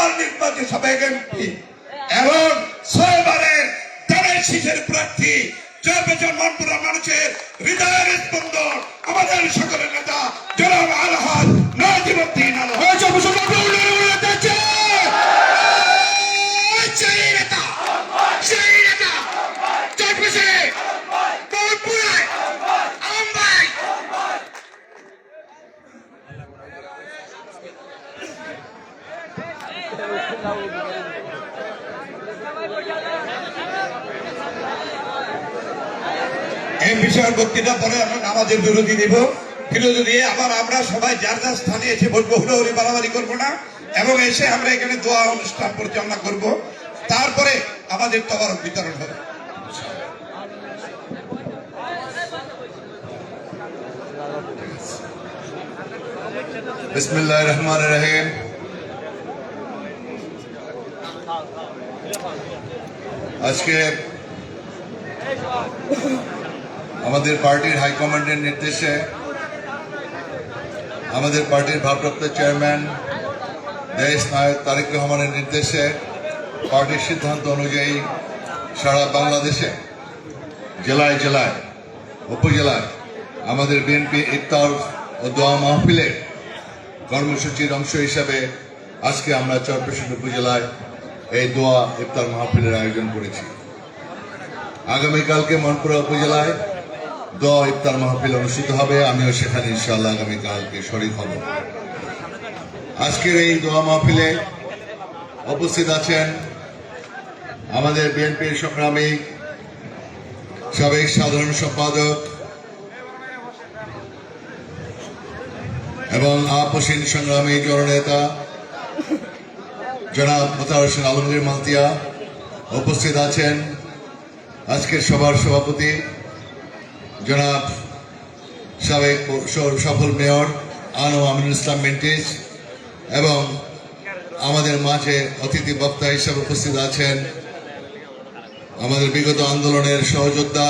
2বার নির্বাচিত সাবেক এমপি এবং 6 বারের ধানের শীষের প্রার্থী চরপেশন মনপুরা মানুষের হৃদয়ের স্পন্দন আমাদের সকলের নেতা জনাব আলহাজ নাজিমউদ্দিন এই বিষয়ের বক্তৃতা পরে আমরা নামাজের বিরতি দিব। বিরতি দিয়ে আবার আমরা সবাই যার যার স্থানে এসে বলবো, হুড়োহুড়ি বাড়াবাড়ি করবো না এবং এসে আমরা এখানে দোয়া অনুষ্ঠান পরিচালনা করব। তারপরে আমাদের তবারক বিতরণ হবে। বিসমিল্লাহির রহমানির রহিম। আজকে আমাদের পার্টির হাইকমান্ডের নির্দেশে, আমাদের পার্টির ভারপ্রাপ্ত চেয়ারম্যান দেশ নায়ক তারেক রহমানের নির্দেশে, পার্টির সিদ্ধান্ত অনুযায়ী সারা বাংলাদেশে জেলায় জেলায় উপজেলায় আমাদের বিএনপি ইফতার ও দোয়া মাহফিলের কর্মসূচির অংশ হিসাবে আজকে আমরা চরপেশন উপজেলায় এই দোয়া ইফতার মাহফিলের আয়োজন করেছি। আগামীকালকে মনপুরা উপজেলায় দোয়া ইফতার মাহফিল অনুষ্ঠিত হবে। আমিও সেখানে ইনশাআল্লাহ আগামীকালকে শরীক হব। আজকের এই দোয়া মাহফিলে উপস্থিত আছেন আমাদের বিএনপির সংগ্রামী সাবেক সাধারণ সম্পাদক এবং আপসীন সংগ্রামী জননেতা জনাব মোতাহার হোসেন আলমগীর মালতিয়া। উপস্থিত আছেন আজকের সভার সভাপতি জনাব সাবেক সফল মেয়র আনোয়ার আমিনুল ইসলাম মিন্টিজ এবং আমাদের মাঝে অতিথি বক্তা হিসেবে উপস্থিত আছেন আমাদের বিগত আন্দোলনের সহযোদ্ধা,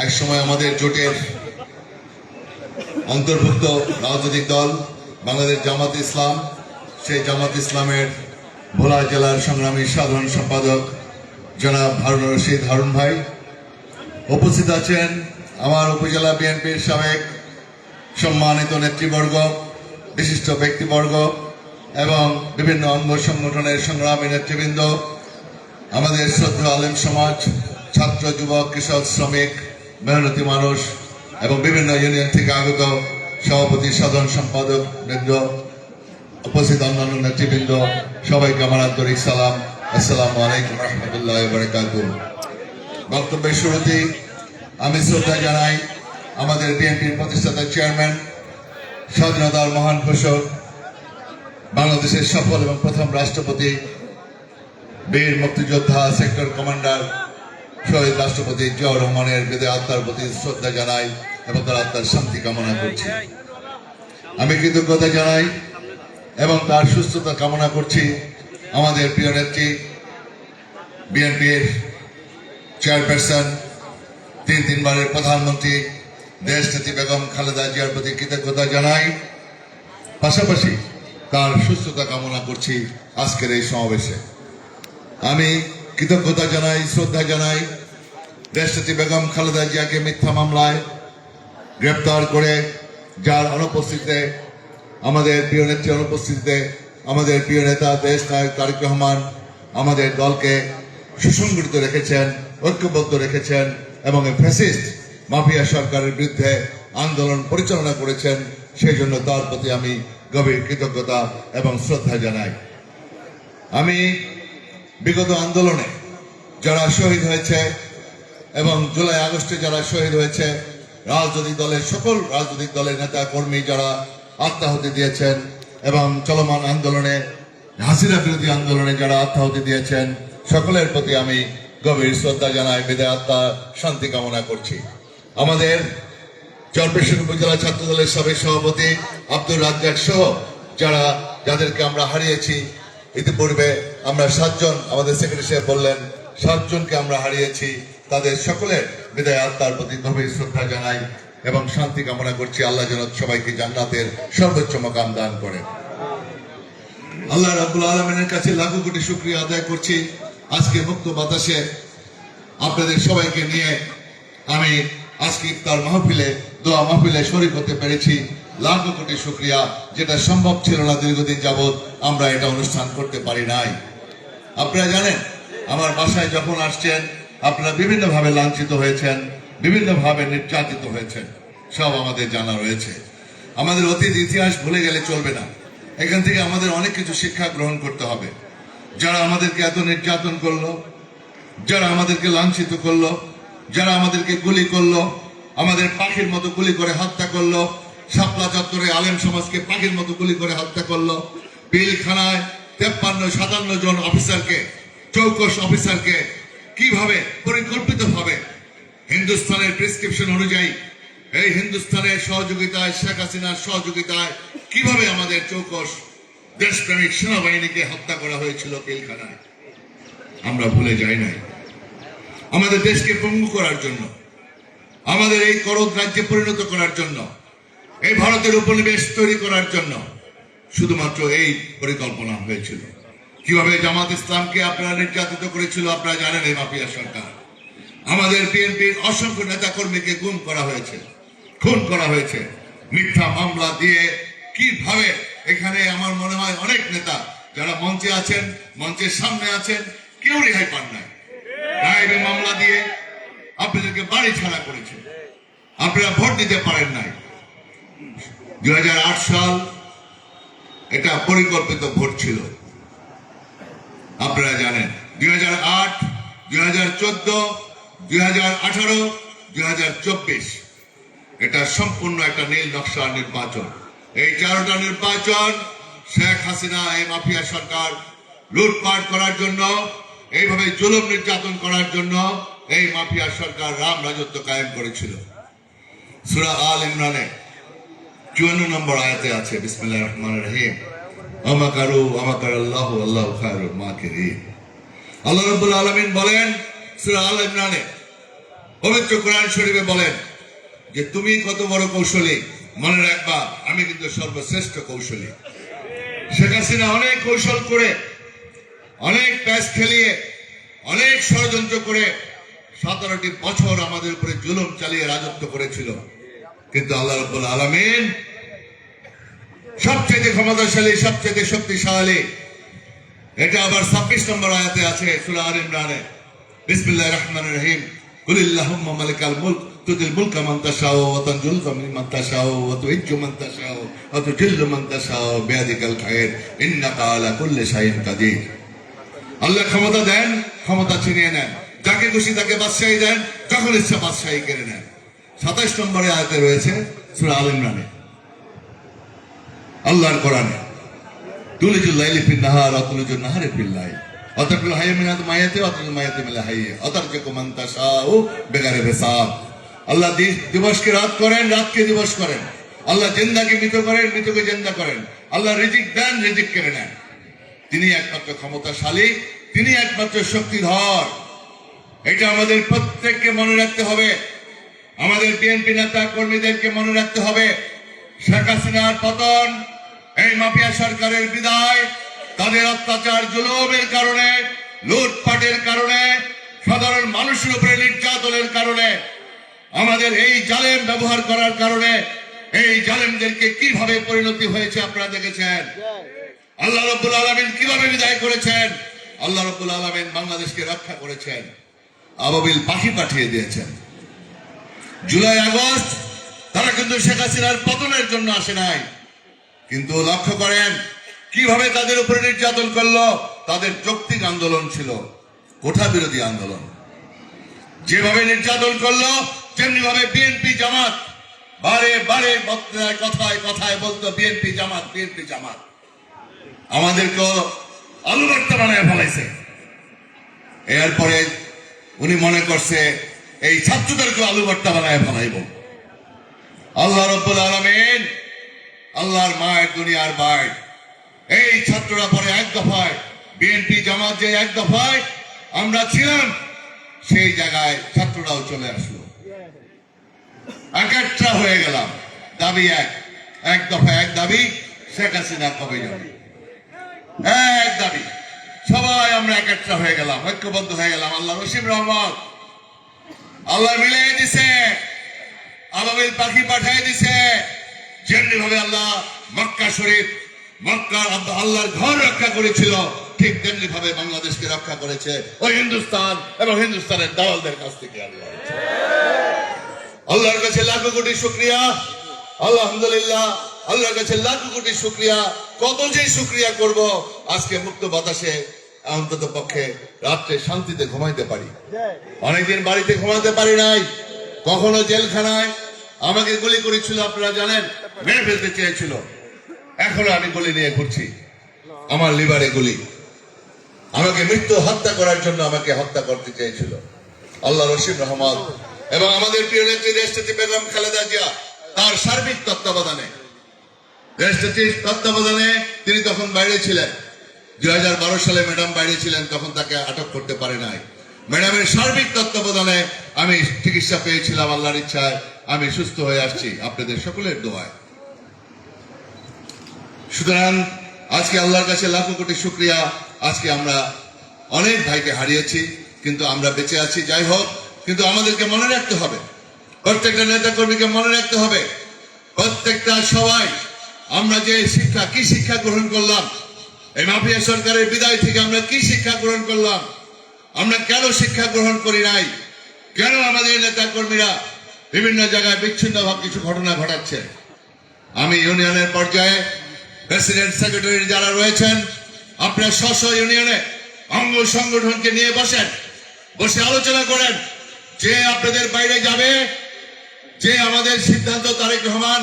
একসময় আমাদের জোটের অন্তর্ভুক্ত রাজনৈতিক দল বাংলাদেশ জামাত ইসলাম, সেই জামাত ইসলামের ভোলা জেলার সংগ্রামী সাধারণ সম্পাদক জনাব হারুন রশিদ হারুন ভাই। উপস্থিত আছেন আমার উপজেলা বিএনপির সাবেক সম্মানিত নেতৃবর্গ, বিশিষ্ট ব্যক্তিবর্গ এবং বিভিন্ন অঙ্গ সংগঠনের সংগ্রামী নেতৃবৃন্দ, আমাদের শ্রদ্ধা আলেম সমাজ, ছাত্র, যুবক, কৃষক, শ্রমিক, মেহনতি মানুষ এবং বিভিন্ন ইউনিয়ন থেকে আগত সভাপতি, সাধারণ সম্পাদক বৃন্দ, উপস্থিত অন্যান্য নেতৃবৃন্দ, সবাইকে আমার আন্তরিক সালাম। আসসালামু আলাইকুম রহমতুল্লাহ বারাকাতুহু। বক্তব্যের শুরুতেই আমি শ্রদ্ধা জানাই আমাদের বিএনপির প্রতিষ্ঠাতা চেয়ারম্যান, স্বাধীনতার মহান ঘোষক, বাংলাদেশের সফল এবং প্রথম রাষ্ট্রপতি, বীর মুক্তিযোদ্ধা, সেক্টর কমান্ডার শহীদ রাষ্ট্রপতি জিয়াউর রহমানের বিদায় আত্মার প্রতি শ্রদ্ধা জানাই এবং তার আত্মার শান্তি কামনা করছি। আমি কৃতজ্ঞতা জানাই এবং তার সুস্থতা কামনা করছি আমাদের প্রিয় নেত্রী, বিএনপির চেয়ারপারসন, তিনবারের প্রধানমন্ত্রী দেশ নেত্রী বেগম খালেদা জিয়ার প্রতি কৃতজ্ঞতা জানাই। পাশাপাশি তার সুস্থতা কামনা করছি আজকের এই সমাবেশে। আমি কৃতজ্ঞতা জানাই, শ্রদ্ধা জানাই দেশনেত্রী বেগম খালেদা জিয়াকে মিথ্যা মামলায় গ্রেপ্তার করে, যার অনুপস্থিতিতে, আমাদের প্রিয় নেত্রী অনুপস্থিতিতে আমাদের প্রিয় নেতা দেশ নায়ক তারেক রহমান আমাদের দলকে সুসংগঠিত রেখেছেন, ঐক্যবদ্ধ রেখেছেন এবং ফ্যাসিস্ট মাফিয়া সরকারের বিরুদ্ধে আন্দোলন পরিচালনা করেছেন। সেই জন্য তার প্রতি আমি গভীর কৃতজ্ঞতা এবং শ্রদ্ধা জানাই। আমি বিগত আন্দোলনে যারা শহীদ হয়েছে এবং জুলাই আগস্টে যারা শহীদ হয়েছে, রাজনৈতিক দলের সকল রাজনৈতিক দলের নেতা কর্মী যারা আত্মাহুতি দিয়েছেন এবং চলমান আন্দোলনে, হাসিনা বিরোধী আন্দোলনে যারা আত্মাহুতি দিয়েছেন, সকলের প্রতি আমি গভীর শ্রদ্ধা জানাই, বিদায় আত্মা শান্তি কামনা করছি। আমাদের চরপেশন উপজেলা ছাত্র দলের সাবেক সভাপতি আব্দুর রাজ্জাক সহ যাদেরকে আমরা হারিয়েছি, ইতিপূর্বে আমরা 7 জন, আমাদের সেক্রেটারি সাহেব বললেন 7 জনকে আমরা হারিয়েছি, তাদের সকলের বিদায় আত্মার প্রতি গভীর শ্রদ্ধা জানাই এবং শান্তি কামনা করছি। আল্লাহ যেন সবাইকে জান্নাতের সর্বোচ্চ মাকাম দান করেন। আল্লাহ রাব্বুল আলামিনের কাছে লাখো কোটি শুকরিয়া আদায় করছি। আজকে মুক্ত বাতাসে আপনাদের সবাইকে নিয়ে আমি আজকে ইফতার মাহফিলে, দোয়া মাহফিলে শরীক হতে পেরেছি। লাখো কোটি শুকরিয়া, যেটা সম্ভব ছিল না দীর্ঘদিন যাবৎ আমরা এটা অনুষ্ঠান করতে পারি নাই। আপনারা জানেন, আমার বাসায় যখন আসছেন আপনারা বিভিন্নভাবে লাঞ্ছিত হয়েছেন, বিভিন্নভাবে নির্যাতিত হয়েছেন, সব আমাদের জানা রয়েছে। আমাদের অতীত ইতিহাস ভুলে গেলে চলবে না। এখান থেকে আমাদের অনেক কিছু শিক্ষা গ্রহণ করতে হবে। যারা আমাদেরকে এত নির্যাতন করলো, যারা আমাদেরকে লাঞ্ছিত করলো, যারা আমাদেরকে গুলি করলো, আমাদের পাখির মতো গুলি করে হত্যা করলো, শাপলা চত্বরে আলেম সমাজকে পাখির মতো গুলি করে হত্যা করলো, পিলখানায় 53-57 জন অফিসারকে, চৌকস অফিসারকে কিভাবে পরিকল্পিতভাবে হিন্দুস্তানের প্রেসক্রিপশন অনুযায়ী, এই হিন্দুস্তানের সহযোগিতায়, শেখ হাসিনার সহযোগিতায় কিভাবে আমাদের চৌকস দেশপ্রেমিক সেনাবাহিনীকে হত্যা করা হয়েছিল পিলখানায়, আমরা ভুলে যাই নাই। আমাদের দেশকে পঙ্গু করার জন্য, আমাদের এই করদ রাজ্যে পরিণত করার জন্য, এই ভারতের উপনিবেশ তৈরি করার জন্য শুধুমাত্র এই পরিকল্পনা হয়েছিল। কিভাবে জামাত ইসলামকে আপনারা নির্যাতিত করেছিল আপনারা জানেন। এই মাফিয়া সরকার আমাদের বিএনপির অসংখ্য নেতা কর্মীকে গুম করা হয়েছে, খুন করা হয়েছে মিথ্যা মামলা দিয়ে। কিভাবে এখানে আমার মনে হয় অনেক নেতা যারা মঞ্চে আছেন, মঞ্চের সামনে আছেন, কেউ রেহাই পান নাই। গায়েবে মামলা দিয়ে আপনাদেরকে বাড়ি ছাড়া করেছে, আপনারা ভোট দিতে পারেন নাই। 2008 সাল এটা পরিকল্পিত ভোট ছিল, আপনারা জানেন। 2008, 2014, 2018, 2024 এটা সম্পূর্ণ একটা নীল নকশা নির্বাচন। এই 4টা নির্বাচন শেখ হাসিনা, এই মাফিয়া সরকার লুটপাট করার জন্য, এইভাবে জুলুম নির্যাতন করার জন্য এই মাফিয়া সরকার রাম রাজত্ব কায়েম করেছিল। সূরা আল ইমরানে 54 নম্বর আয়াতে আছে, বিসমিল্লাহির রহমানির রহিম, আমাকারু আমাকারাল্লাহু আল্লাহু খায়রুল মাকিরিন। আল্লাহ রাব্বুল আলামিন বলেন সূরা আল ইমরানে, পবিত্র কোরআন শরীফে বলেন যে তুমি কত বড় কৌশলী, মনে রাখবা আমি কিন্তু সর্বশ্রেষ্ঠ কৌশলী। শেখ হাসিনা অনেক কৌশল করে, অনেক প্যাচ খেলিয়ে, অনেক ষড়যন্ত্র করে 17টি বছর আমাদের উপরে জুলুম চালিয়ে রাজত্ব করেছিল। কিন্তু আল্লাহ রাব্বুল আলামিন সবচেয়ে ক্ষমতাশালী, সবচেয়ে শক্তিশালী। এটা আবার 26 নম্বর আয়াতে আছে সূরা আল ইমরানে, বিসমিল্লাহির রহমানির রহিম, কুলিল্লাহুম্মা মালিকাল মুলক তুতিল মুলকা মান তাশাউ ওয়া তানজুলু মিম্মান তাশাউ ওয়া তুইজ্জু মান তাশাউ ওয়া তুজিল্লু মান তাশাউ বিয়াদিকাল খায়র ইন্নাকা আলা কুল্লি শাইইন কাদির। আল্লাহ ক্ষমতা দেন, ক্ষমতা ছিনিয়ে নেন, যাকে খুশি তাকে বাদশাহী দেন, যখন ইচ্ছা বাদশাহী কেড়ে নেন। 27 নম্বরে আয়াতে রয়েছে সূরা আল ইমরানে, আল্লাহর কোরআনে, তুলিজুল লাইলি ফিন নাহার ওয়া তুলিজুন নাহারে ফিল লাইল ওয়া তাকুল হাইয়্যা মিনাল মাইয়াতি ওয়া তুলিল মাইয়াতি মিনাল হাইয়্যি ওয়া তারজুকু মান তাশাউ বিগাইরি হিসাব। আল্লাহ দিবসকে রাত করেন, রাতকে দিবস করেন। আল্লাহ জিন্দাকে মৃত করেন, মৃতকে জিন্দা করেন। আল্লাহ রিজিক দেন, রিজিক কেড়ে নেন। তিনি একমাত্র ক্ষমতাশালী, তিনি একমাত্র শক্তিধর। এটা আমাদের প্রত্যেককে মনে রাখতে হবে, আমাদের বিএনপি নেতা কর্মীদেরকে মনে রাখতে হবে। শেখ হাসিনার পতন, এই মাফিয়া সরকারের বিদায়, তাদের অত্যাচার জুলুমের কারণে, লুটপাটের কারণে, সাধারণ মানুষের উপরে নির্যাতনের কারণে, আমাদের এই জালেম ব্যবহার করার কারণে এই জালেমদেরকে কিভাবে পরিণতি হয়েছে আপনারা দেখেছেন। আল্লাহ রাব্বুল আলামিন কিভাবে বিদায় করেছেন। আল্লাহ রাব্বুল আলামিন বাংলাদেশকে রক্ষা করেছেন, আবাবিল পাখি পাঠিয়ে দিয়েছেন। জুলাই আগস্ট তারা কিন্তু শেখ হাসিনার পতনের জন্য আসে নাই, কিন্তু লক্ষ্য করেন কিভাবে তাদের উপরে নির্যাতন করলো। তাদের যৌক্তিক আন্দোলন ছিল, কোঠা বিরোধী আন্দোলন। যেভাবে নির্যাতন করলো, যেমনি ভাবে বিএনপি জামাত বারে বারে বক্তৃতায় কথায় কথায় বলতো বিএনপি জামাত, বিএনপি জামাত। আমাদেরকে আলু ভর্তা বানায় ফেলাইছে। এরপরে উনি মনে করছে এই ছাত্রদেরকে আলু ভর্তা বানায় ফেলাইব। আল্লাহ রাব্বুল আলামিন, আল্লাহর মায়ের দুনিয়ার ভাই, এই ছাত্ররা পরে এক দফায়, বিএনপি জামাত যে এক দফায় আমরা ছিলাম, সেই জায়গায় ছাত্ররাও চলে আসলো, একটা হয়ে গেলাম। দাবি এক দফা, এক দাবি, শেখ হাসিনা কবে যাবে। এক দাবি, সবাই আমরা একটা হয়ে গেলাম, ঐক্যবদ্ধ হয়ে গেলাম। আল্লাহ রশিদ রহমত আল্লাহ মিলিয়ে দিছে, আবাবিল পাখি পাঠিয়ে দিছে। যেমনি ভাবে আল্লাহ মক্কা শরীফ, মক্কার আল্লাহর ঘর রক্ষা করেছিল, ঠিক তেমনি ভাবে বাংলাদেশকে রক্ষা করেছে ওই হিন্দুস্তান এবং হিন্দুস্তানের দালালদের কাছ থেকে। আল্লাহ, আল্লাহর কাছে লাখো কোটি শুকরিয়া, আলহামদুলিল্লাহ। আল্লাহর কাছে লাখো কোটি শুকরিয়া। কত যে শুকরিয়া করব, আজকে মুক্ত বাতাসে অন্তত পক্ষে রাত্রে শান্তিতে ঘুমাইতে পারি। অনেকদিন বাড়িতে ঘুমাতে পারি নাই, কখনো জেলখানায় আমাকে গুলি করেছিল, আপনারা জানেন, মেরে ফেলতে চেয়েছিল। এখনো আমি গুলি নিয়ে ঘুরছি, আমার লিভারে গুলি। আমাকে মৃত্যু হত্যা করার জন্য আমাকে হত্যা করতে চেয়েছিল। আল্লাহ রশিদ রহমত এবং আমাদের প্রিয় নেত্রী দেশনেত্রী বেগম খালেদা জিয়া তার সার্বিক তত্ত্বাবধানে, দেশনেত্রীর তত্ত্বাবধানে তিনি তখন বাইরে ছিলেন। 2012 সালে ম্যাডাম বাইরে ছিলেন, তখন তাকে আটক করতে পারে নাই। ম্যাডামের সার্বিক তত্ত্বাবধানে আমি চিকিৎসা পেয়েছিলাম। আল্লাহর ইচ্ছায় আমি সুস্থ হয়ে আসছি, আপনাদের সকলের দোয়ায়। সুতরাং আজকে আল্লাহর কাছে লাখো কোটি শুকরিয়া। আজকে আমরা অনেক ভাইকে হারিয়েছি, কিন্তু আমরা বেঁচে আছি। যাই হোক, কিন্তু আমাদেরকে মনে রাখতে হবে, প্রত্যেকটা নেতা কর্মীকে মনে রাখতে হবে, প্রত্যেকটা সবাই আমরা যে শিক্ষা, কি শিক্ষা গ্রহণ করলাম এই মাফিয়া সরকারের বিদায় থেকে, আমরা কি শিক্ষা গ্রহণ করলাম, আমরা কেন শিক্ষা গ্রহণ করি নাই, কেন আমাদের নেতা কর্মীরা বিভিন্ন জায়গায় বিচ্ছিন্নভাবে কিছু ঘটনা ঘটাচ্ছে। আমি ইউনিয়নের পর্যায়ে প্রেসিডেন্ট সেক্রেটারি যারা রয়েছেন, আপনার স্ব ইউনিয়নে অঙ্গ সংগঠনকে নিয়ে বসেন, বসে আলোচনা করেন যে আপনাদের বাইরে যাবে, যে আমাদের সিদ্ধান্ত তারেক রহমান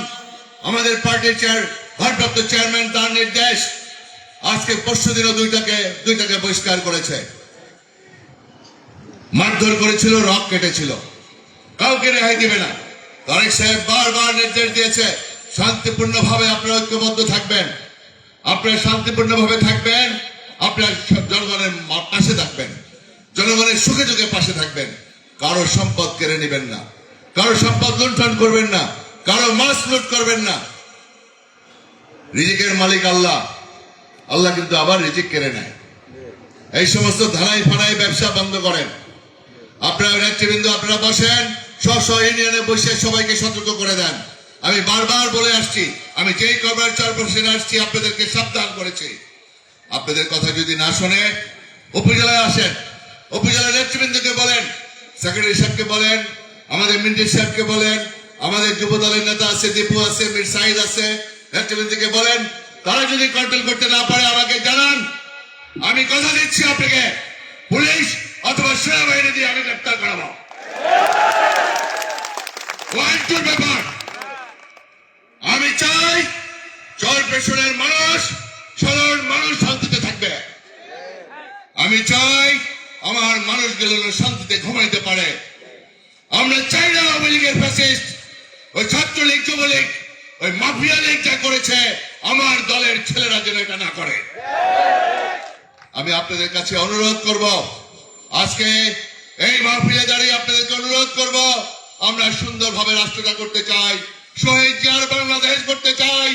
আমাদের পার্টির ভারপ্রাপ্ত চেয়ারম্যান, তার নির্দেশ। আজকে পরশু দিনও দুইটাকে বহিষ্কার করেছে, মারধর করেছিল, রক কেটেছিল, কাউকে রেহাই দিবে না। তারেক সাহেব বারবার নির্দেশ দিয়েছে, শান্তিপূর্ণভাবে আপনারা ঐক্যবদ্ধ থাকবেন, আপনারা শান্তিপূর্ণভাবে থাকবেন, আপনারা জনগণের পাশে থাকবেন, জনগণের সুখে দুঃখে পাশে থাকবেন। কারো সম্পদ কেড়ে নেবেন না, কারো সম্পদ লুণ্ঠন করবেন না, কারো মাছ লুট করবেন না। রিজিকের মালিক আল্লাহ, আল্লাহ কিন্তু আবার রিজিক কেড়ে নেয়। এই সমস্ত ধানাই ফানাই ব্যবসা বন্ধ করেন। আপনারা নেতৃবৃন্দ, আপনারা বসেন, স্ব ইউনিয়নে বসে সবাইকে সতর্ক করে দেন। আমি বারবার বলে আসছি, আমি যেই কবার চেয়ারপারসনে আসছি আপনাদেরকে সাবধান করেছি। আপনাদের কথা যদি না শোনে, উপজেলায় আসেন, উপজেলা নেতৃবৃন্দকে বলেন, সেক্রেটারি সাহেবকে বলেন, আমাদের মিন্টু সাহেবকে বলেন, আমাদের যুব দলের নেতা আছে, দীপু আছে, মীর সাইদ আছে, নেতৃবৃন্দকে বলেন, তারা যদি কন্ট্রোল করতে না পারে আমাকে জানান। আমি কথা দিচ্ছি আপনাকে, পুলিশ অথবা সেনাবাহিনী দিয়ে আমি গ্রেপ্তার করাবো। ওয়ান্টুর ব্যাপার। আমি চাই চরপেশনের মানুষ, সাধারণ মানুষ শান্তিতে থাকবে। আমি চাই আমার মানুষগুলো শান্তিতে ঘুমাইতে পারে। আমরা চাই না আওয়ামী লীগের ফ্যাসিস্ট, ওই ছাত্রলীগ, যুবলীগ, ওই মাফিয়া লীগ যা করেছে, আমার দলের ছেলেরা যেন এটা না করে। আমি আপনাদের কাছে অনুরোধ করব, আজকে এই মাহফিলে দাঁড়িয়ে আপনাদেরকে অনুরোধ করব, আমরা সুন্দরভাবে রাষ্ট্রটা করতে চাই, শহীদ জিয়ার বাংলাদেশ করতে চাই।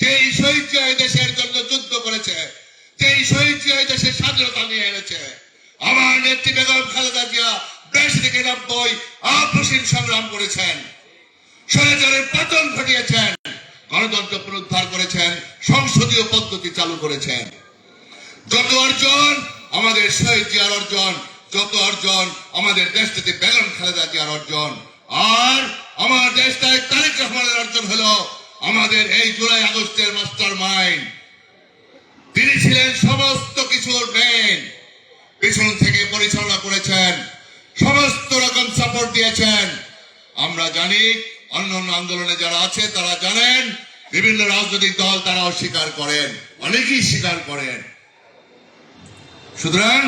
যেই শহীদ জিয়া দেশের জন্য যুদ্ধ করেছে, যেই শহীদ জিয়া দেশের স্বাধীনতা নিয়ে এনেছে। আমার নেত্রী বেগম খালেদা জিয়া 82 থেকে 90 আপসীন সংগ্রাম করেছেন, স্বৈরাচারের পতন ঘটিয়েছেন, গণতন্ত্র পুনরুদ্ধার করেছেন, সংসদীয় পদ্ধতি চালু করেছেন। যত অর্জন আমাদের শহীদ জিয়ার অর্জন, যত অর্জন আমাদের দেশটাতে বেগম খালেদা জিয়ার অর্জন, আর আমার দেশটায় তারেক রহমানের অর্জন হলো আমাদের এই জুলাই আগস্টের মাস্টার মাইন্ড। তিনি ছিলেন সমস্ত কিছুর মেইন, পিছন থেকে পরিচালনা করেছেন, সমস্ত রকম সাপোর্ট দিয়েছেন। আমরা জানি অন্যান্য আন্দোলনে যারা আছে তারা জানেন, বিভিন্ন রাজনৈতিক দল তারাও স্বীকার করেন, অনেকেই স্বীকার করেন। সুতরাং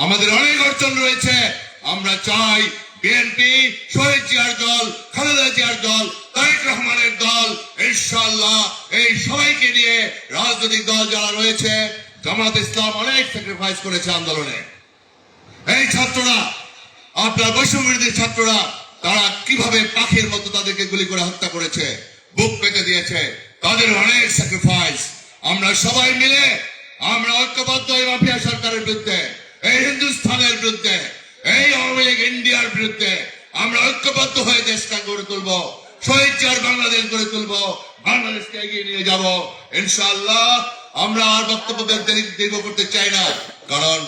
আমাদের অনেক অর্জন রয়েছে। আমরা চাই বিএনপি, শহীদ জিয়ার দল, খালেদা জিয়ার দল, তারেক রহমানের দল, ইনশাআল্লাহ এই সবাইকে নিয়ে রাজনৈতিক দল যারা রয়েছে, জামাত ইসলাম অনেক স্যাক্রিফাইস করেছে আন্দোলনে। এই ছাত্ররা, আপনার বৈষম্যবিরোধী ছাত্ররা, তারা কিভাবে পাখির মতো তাদেরকে গুলি করে হত্যা করেছে, বুক পেতে দিয়েছে, তাদের অনেক স্যাক্রিফাইস। আমরা সবাই মিলে আমরা ঐক্যবদ্ধ এই মাফিয়া সরকারের বিরুদ্ধে, এই হিন্দুস্তানের বিরুদ্ধে, এই আওয়ামী লীগ ইন্ডিয়ার বিরুদ্ধে আমরা ঐক্যবদ্ধ হয়ে দেশটা গড়ে তুলবো, স্বৈরাচার বাংলাদেশ গড়ে তুলবো, বাংলাদেশকে এগিয়ে নিয়ে যাব ইনশাআল্লাহ। আমরা আর বক্তব্য দীর্ঘ করতে চাই না, কারণ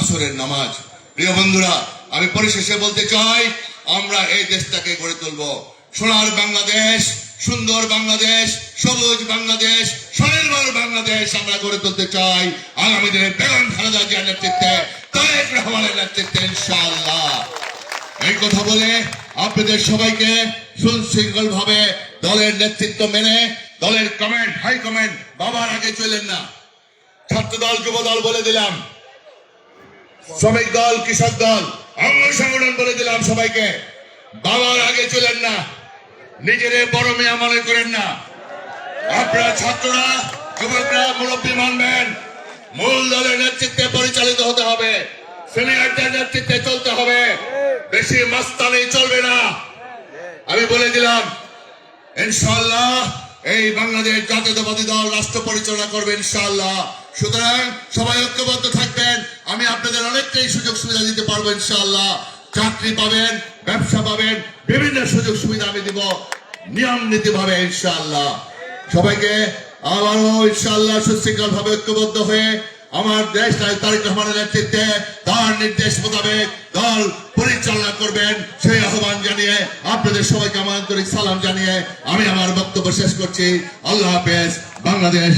আসরের নামাজ। প্রিয় বন্ধুরা, আমি পরিশেষে বলতে চাই, আমরা এই দেশটাকে গড়ে তুলবো, সোনার বাংলাদেশ, সুন্দর বাংলাদেশ, সবুজ বাংলাদেশ, স্বনির্ভর বাংলাদেশ আমরা গড়ে তুলতে চাই আগামী দিনে বেগম খালেদা জিয়ার নেতৃত্বে, তারেক রহমানের নেতৃত্বে ইনশাআল্লাহ। এই কথা বলে আপনাদের সবাইকে সুশৃঙ্খল ভাবে দলের নেতৃত্ব মেনে, দলের কমেন্ট, হাই কমেন্ট, বাবার আগে চলেন না। ছাত্র দল, যুব দল বলে দিলাম, শ্রমিক দল, কৃষক দল, অঙ্গ সংগঠন বলে দিলাম সবাইকে, বাবার আগে চলেন না, নিজেদের বড় মেয়া মনে করেন না। আপনারা ছাত্ররা, যুবকরা মুরব্বী মানবেন, মূল দলের নেতৃত্বে পরিচালিত হতে হবে, সিনিয়রদের নেতৃত্বে চলতে হবে, বেশি মাস্তানি চলবে না। আমি বলে দিলাম ইনশাআল্লাহ এই বাংলাদেশ জাতীয়তাবাদী দল রাষ্ট্র পরিচালনা করবে ইনশাআল্লাহ। সুতরাং সবাই ঐক্যবদ্ধ থাকবেন, আমি আপনাদের অনেকটাই সুযোগ সুবিধা দিতে পারবো ইনশাআল্লাহ। চাকরি পাবেন, ব্যবসা পাবেন, বিভিন্ন সুযোগ সুবিধা আমি দিব নিয়ম নীতি ভাবে ইনশাআল্লাহ। সবাইকে আবারও ইনশাআল্লাহ সুশৃঙ্খল ভাবে ঐক্যবদ্ধ হয়ে আমার দেশ তারেক রহমানের নেতৃত্বে তার নির্দেশ মোতাবেক দল পরিচালনা করবেন, সেই আহ্বান জানিয়ে আপনাদের সবাইকে আমার আন্তরিক সালাম জানিয়ে আমি আমার বক্তব্য শেষ করছি। আল্লাহ হাফেজ। বাংলাদেশ